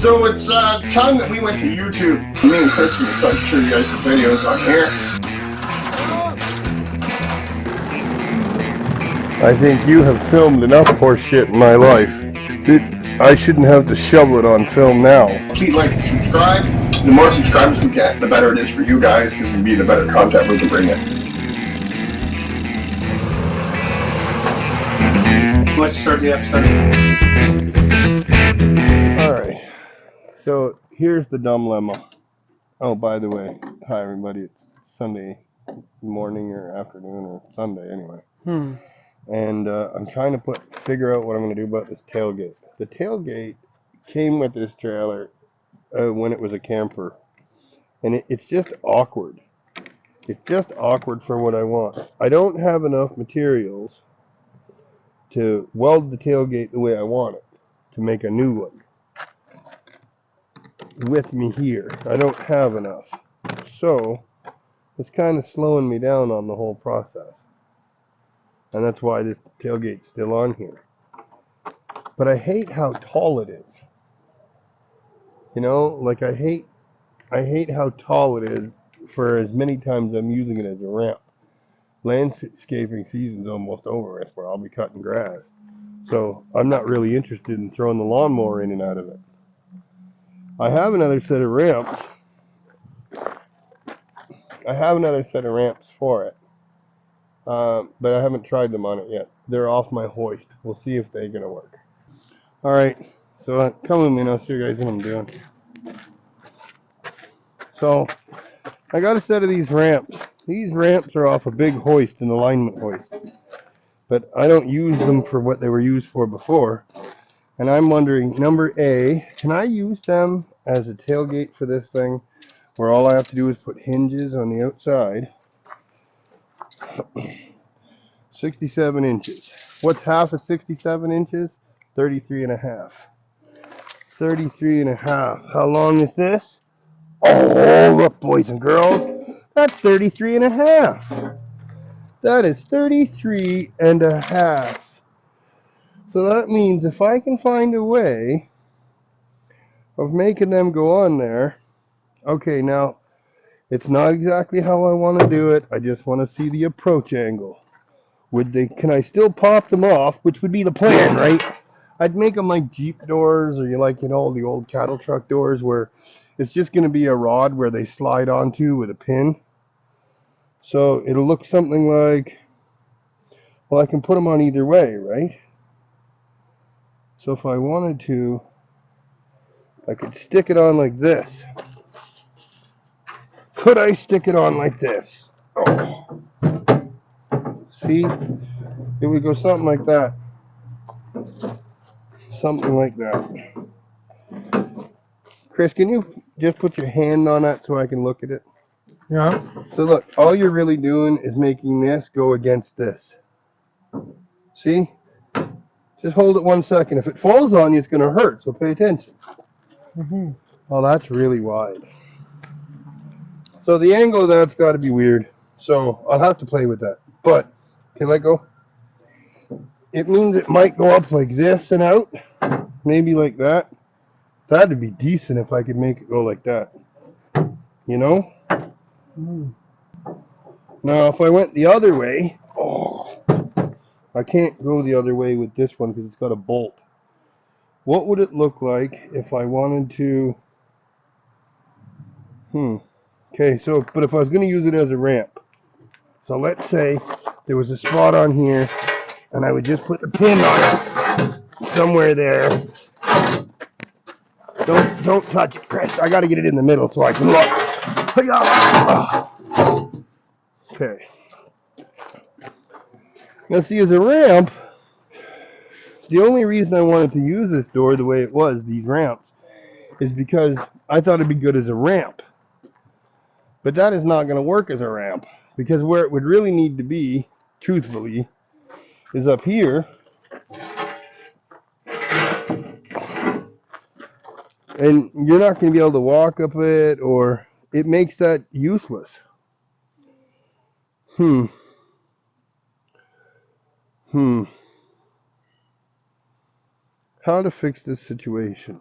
So it's time that we went to YouTube. Me and Chris will start to show you guys some videos on here. I think you have filmed enough horse shit in my life. I shouldn't have to shovel it on film now. Please like and subscribe. The more subscribers we get, the better it is for you guys, because it'll be the better content we can bring in. Let's start the episode. Alright, so here's the dilemma. Oh, by the way, hi everybody, it's Sunday morning or afternoon or Sunday anyway. And I'm trying to figure out what I'm going to do about this tailgate. The tailgate came with this trailer when it was a camper. And it's just awkward. It's just awkward for what I want. I don't have enough materials to weld the tailgate the way I want it, to make a new one with me here. I don't have enough. So, it's kind of slowing me down on the whole process. And that's why this tailgate's still on here. But I hate how tall it is. You know, like I hate how tall it is for as many times I'm using it as a ramp. Landscaping season's almost over. That's where I'll be cutting grass. So I'm not really interested in throwing the lawnmower in and out of it. I have another set of ramps. For it. But I haven't tried them on it yet. They're off my hoist. We'll see if they're going to work. Alright, so come with me and I'll show you guys what I'm doing. So, I got a set of these ramps. These ramps are off a big hoist, an alignment hoist. But I don't use them for what they were used for before. And I'm wondering, number A, can I use them as a tailgate for this thing, where all I have to do is put hinges on the outside? 67 inches. What's half of 67 inches? 33 and a half. 33 and a half. How long is this? Oh, look, boys and girls. That's 33 and a half. That is 33 and a half. So that means if I can find a way of making them go on there. Okay, now, it's not exactly how I want to do it. I just want to see the approach angle. Can I still pop them off, which would be the plan, right? I'd make them like Jeep doors, or the old cattle truck doors, where it's just going to be a rod where they slide onto with a pin. So it'll look something like, well, I can put them on either way, right? So if I wanted to, I could stick it on like this. Could I stick it on like this? Oh. See? It would go something like that. Something like that. Chris, can you just put your hand on that so I can look at it? Yeah. So look, all you're really doing is making this go against this. See? Just hold it 1 second. If it falls on you, it's going to hurt, so pay attention. Oh, that's really wide. So the angle of that's got to be weird. So I'll have to play with that. But, okay, let go. It means it might go up like this and out. Maybe like that. That'd be decent if I could make it go like that. You know? Now, if I went the other way, I can't go the other way with this one because it's got a bolt. What would it look like if I wanted to... Okay, so, but if I was going to use it as a ramp. So let's say there was a spot on here, and I would just put the pin on it somewhere there. Don't touch it, Chris. I got to get it in the middle so I can look. Okay. Now see, as a ramp, the only reason I wanted to use this door the way it was, these ramps, is because I thought it'd be good as a ramp. But that is not going to work as a ramp, because where it would really need to be, truthfully, is up here. And you're not going to be able to walk up it, or it makes that useless. How to fix this situation?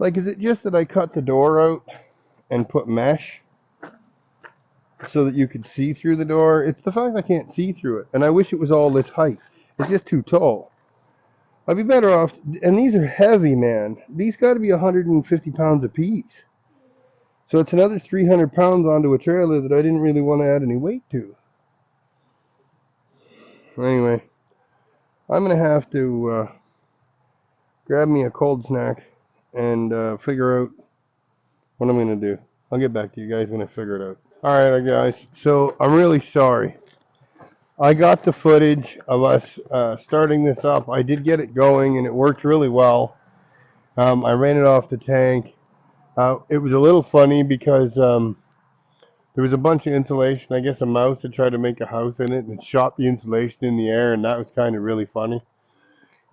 Like, is it just that I cut the door out and put mesh so that you could see through the door? It's the fact I can't see through it, and I wish it was all this height. It's just too tall. I'd be better off, and these are heavy, man. These got to be 150 pounds apiece. So it's another 300 pounds onto a trailer that I didn't really want to add any weight to. Anyway, I'm going to have to grab me a cold snack and figure out what I'm going to do. I'll get back to you guys when I figure it out. Alright, guys, so I'm really sorry. I got the footage of us starting this up. I did get it going, and it worked really well. I ran it off the tank. It was a little funny because there was a bunch of insulation. I guess a mouse had tried to make a house in it and shot the insulation in the air, and that was kind of really funny.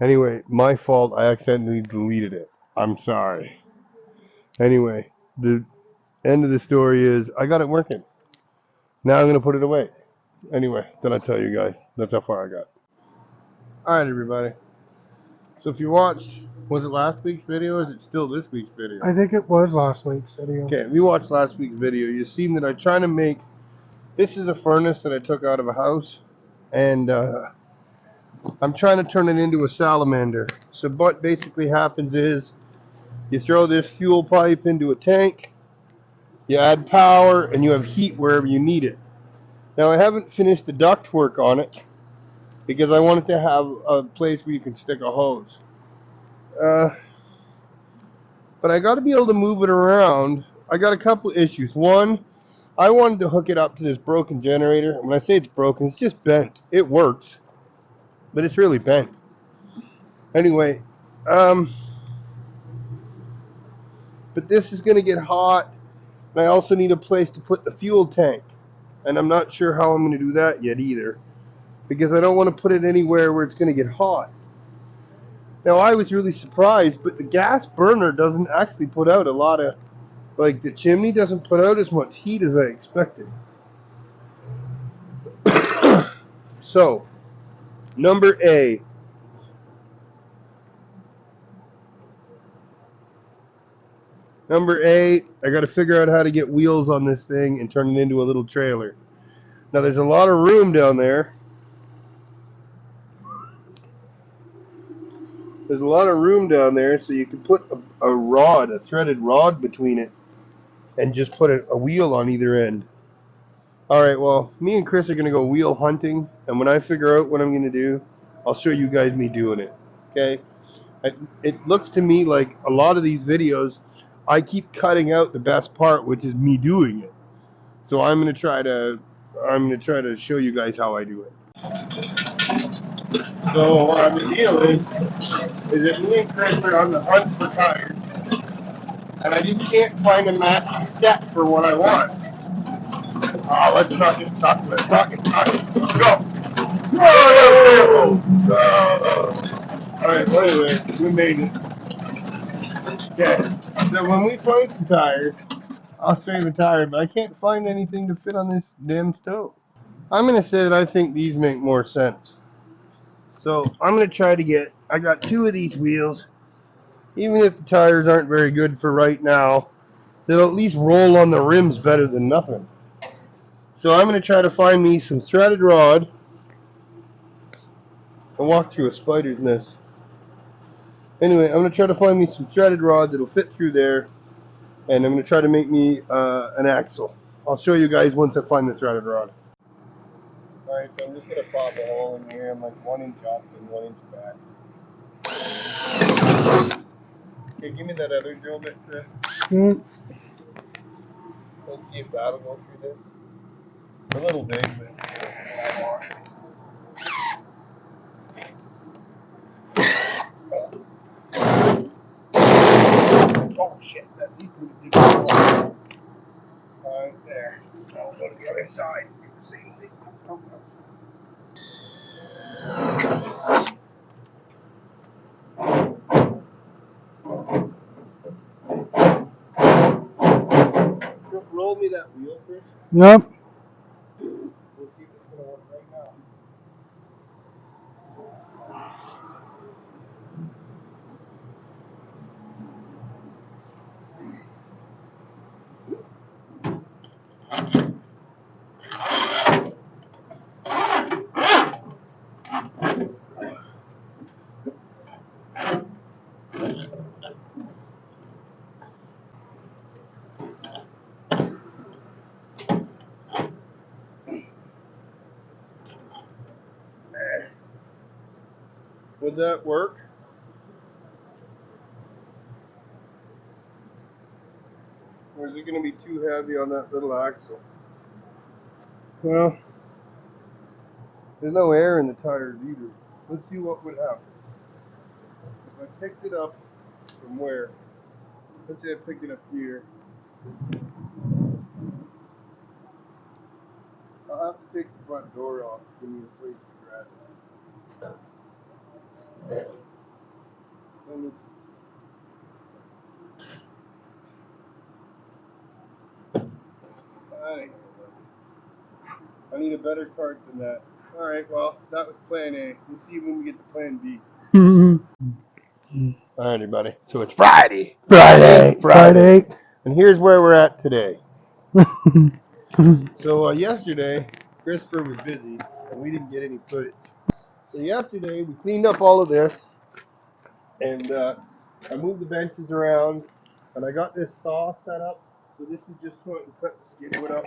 Anyway, my fault. I accidentally deleted it. I'm sorry. Anyway, the end of the story is I got it working. Now I'm going to put it away. Anyway, then I'll tell you guys. That's how far I got. Alright, everybody. So if you watched, was it last week's video or is it still this week's video? I think it was last week's video. Okay, if you watched last week's video, you've seen that I try to make, this is a furnace that I took out of a house, and I'm trying to turn it into a salamander. So what basically happens is, you throw this fuel pipe into a tank, you add power, and you have heat wherever you need it. Now I haven't finished the duct work on it, because I wanted to have a place where you can stick a hose. But I got to be able to move it around. I got a couple issues. One, I wanted to hook it up to this broken generator. When I say it's broken, it's just bent. It works, but it's really bent. Anyway, but this is going to get hot, and I also need a place to put the fuel tank. And I'm not sure how I'm going to do that yet either, because I don't want to put it anywhere where it's going to get hot. Now, I was really surprised, but the gas burner doesn't actually put out a lot of, like, the chimney doesn't put out as much heat as I expected. So, number A. Number A, I got to figure out how to get wheels on this thing and turn it into a little trailer. Now, there's a lot of room down there. There's a lot of room down there, so you can put a rod, a threaded rod between it, and just put a wheel on either end. Alright, well, me and Chris are going to go wheel hunting, and when I figure out what I'm going to do, I'll show you guys me doing it. Okay? It looks to me like a lot of these videos, I keep cutting out the best part, which is me doing it. So I'm going to try to show you guys how I do it. So what the deal is that me and Chris are on the hunt for tires, and I just can't find a matching set for what I want. Let's not get stuck. Let's not get stuck. Go! Whoa! Alright, well anyway, we made it. Okay, so when we find some tires, I'll show you the tire, but I can't find anything to fit on this damn stove. I'm going to say that I think these make more sense. So I'm going to try to get, I got two of these wheels. Even if the tires aren't very good for right now, they'll at least roll on the rims better than nothing. So I'm going to try to find me some threaded rod. I walked through a spider's nest. Anyway, I'm going to try to find me some threaded rod that'll fit through there, and I'm going to try to make me an axle. I'll show you guys once I find the threaded rod. Alright, so I'm just going to pop a hole in here. I'm like 1 inch up and 1 inch back. Okay, give me that other drill bit, Chris. Let's see if that'll go through there. A little big, but I want it. Oh shit, that needs to be deep. Right there. Now we'll go to the other side. Same thing. Roll me that wheel, Chris. Yep. We'll see if it's going to work right now. Would that work? Or is it going to be too heavy on that little axle? Well, there's no air in the tires either. Let's see what would happen. If I picked it up from where? Let's say I picked it up here. I'll have to take the front door off to give me a place to grab it. Let me I need a better cart than that. Alright, well, that was plan A. We'll see when we get to plan B. Alright, everybody. So it's Friday. Friday. And here's where we're at today. So yesterday, Christopher was busy, and we didn't get any footage. So yesterday, we cleaned up all of this, and I moved the benches around, and I got this saw set up. So this is just so I can cut the skid wood up.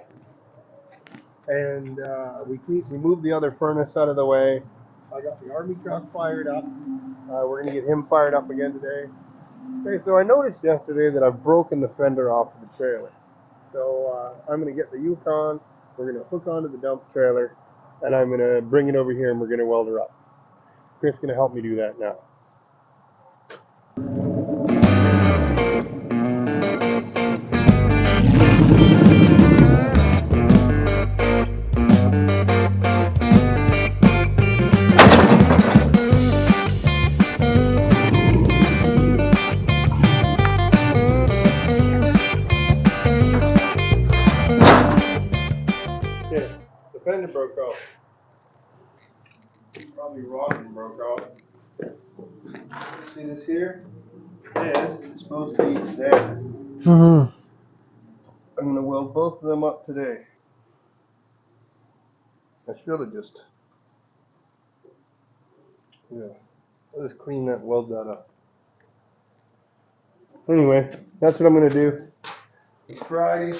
And we moved the other furnace out of the way. I got the army truck fired up. We're going to get him fired up again today. Okay, so I noticed yesterday that I've broken the fender off of the trailer. So I'm going to get the Yukon, we're going to hook onto the dump trailer, and I'm going to bring it over here and we're going to weld her up. Chris is going to help me do that now. Okay, the fender broke off. Probably rocking broke off. See this here? This is supposed to be there. I'm going to weld both of them up today. I should have just, I'll just clean that, weld that up. Anyway, that's what I'm going to do. It's Friday.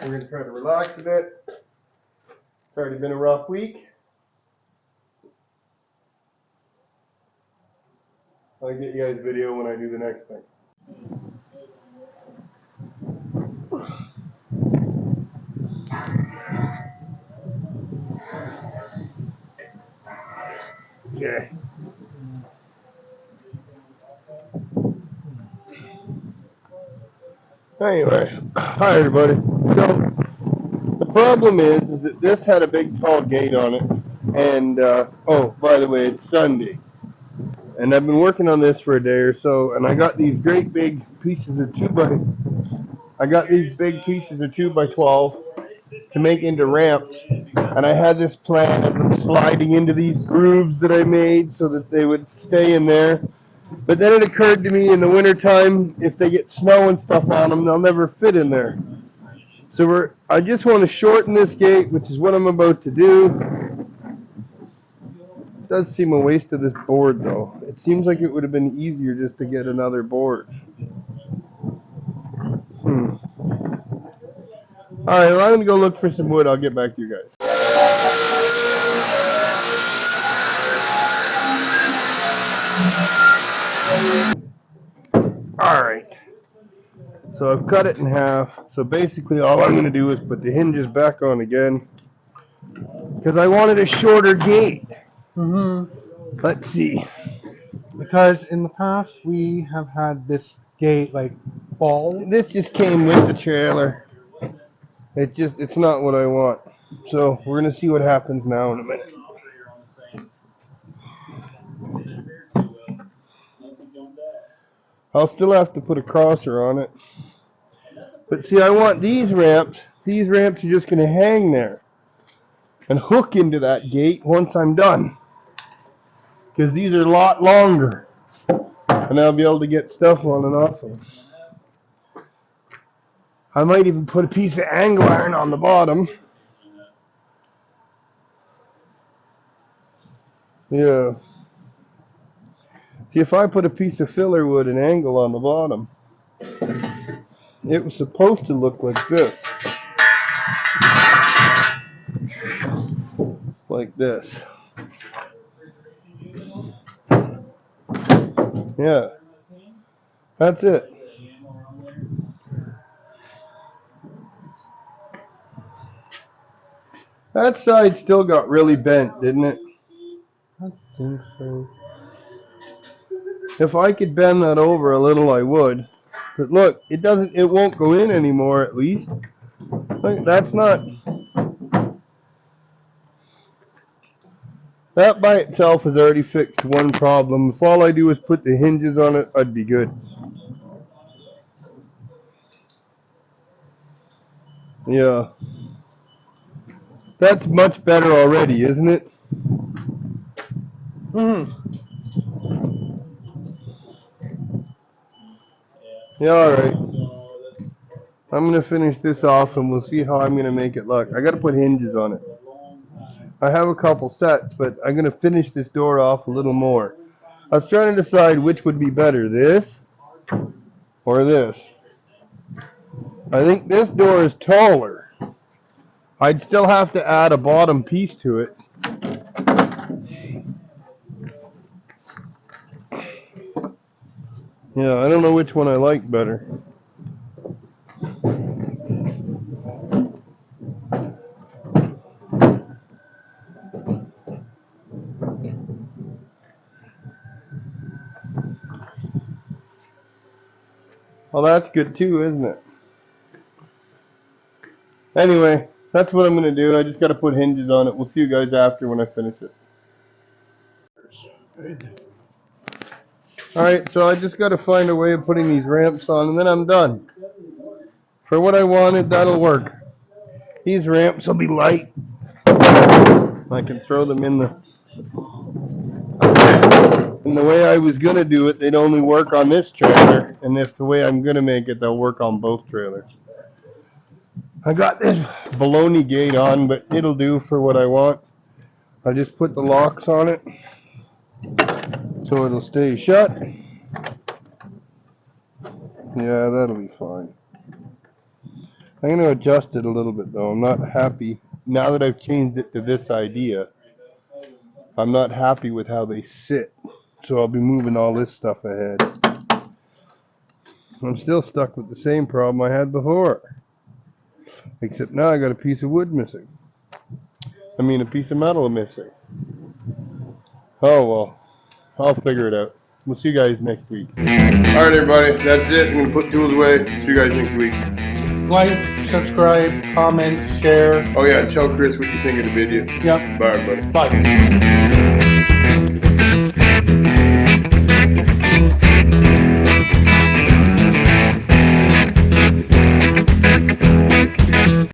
We're going to try to relax a bit. It's already been a rough week. I'll get you guys a video when I do the next thing. Okay. Anyway, hi everybody. So the problem is that this had a big tall gate on it, and oh, by the way, it's Sunday, and I've been working on this for a day or so, and I got these great big pieces of 2x12 to make into ramps, and I had this plan of them sliding into these grooves that I made so that they would stay in there. But then it occurred to me in the wintertime, if they get snow and stuff on them, they'll never fit in there. So I just want to shorten this gate, which is what I'm about to do. It does seem a waste of this board, though. It seems like it would have been easier just to get another board. Alright, well, I'm going to go look for some wood. I'll get back to you guys. Alright. So I've cut it in half. So basically all I'm going to do is put the hinges back on again. Because I wanted a shorter gate. Let's see. Because in the past we have had this gate like fall. This just came with the trailer. It's not what I want. So we're gonna see what happens now in a minute. I'll still have to put a crosser on it. But see, I want these ramps. These ramps are just gonna hang there and hook into that gate once I'm done. Because these are a lot longer. And I'll be able to get stuff on and off of them. I might even put a piece of angle iron on the bottom. Yeah. See, if I put a piece of filler wood and angle on the bottom, it was supposed to look like this. Like this. Yeah. That's it. That side still got really bent, didn't it? I think so. If I could bend that over a little, I would. But look, it won't go in anymore, at least. Look, that's not, that by itself has already fixed one problem. If all I do is put the hinges on it, I'd be good. Yeah. That's much better already, isn't it? Yeah, alright. I'm going to finish this off and we'll see how I'm going to make it look. I got to put hinges on it. I have a couple sets, but I'm going to finish this door off a little more. I was trying to decide which would be better, this or this. I think this door is taller. I'd still have to add a bottom piece to it. Yeah, I don't know which one I like better. Well, that's good too, isn't it? Anyway, that's what I'm going to do. I just got to put hinges on it. We'll see you guys after when I finish it. Alright, so I just got to find a way of putting these ramps on and then I'm done. For what I wanted, that'll work. These ramps will be light. I can throw them in the... And the way I was going to do it, they'd only work on this trailer. And if the way I'm going to make it, they'll work on both trailers. I got this baloney gate on, but it'll do for what I want. I just put the locks on it so it'll stay shut. Yeah, that'll be fine. I'm going to adjust it a little bit though. I'm not happy. Now that I've changed it to this idea, I'm not happy with how they sit. So I'll be moving all this stuff ahead. I'm still stuck with the same problem I had before. Except now I got a piece of wood missing. I mean a piece of metal missing. Oh well, I'll figure it out. We'll see you guys next week. Alright everybody, that's it. I'm going to put tools away. See you guys next week. Like, subscribe, comment, share. Oh yeah, tell Chris what you think of the video. Yep. Bye everybody. Bye.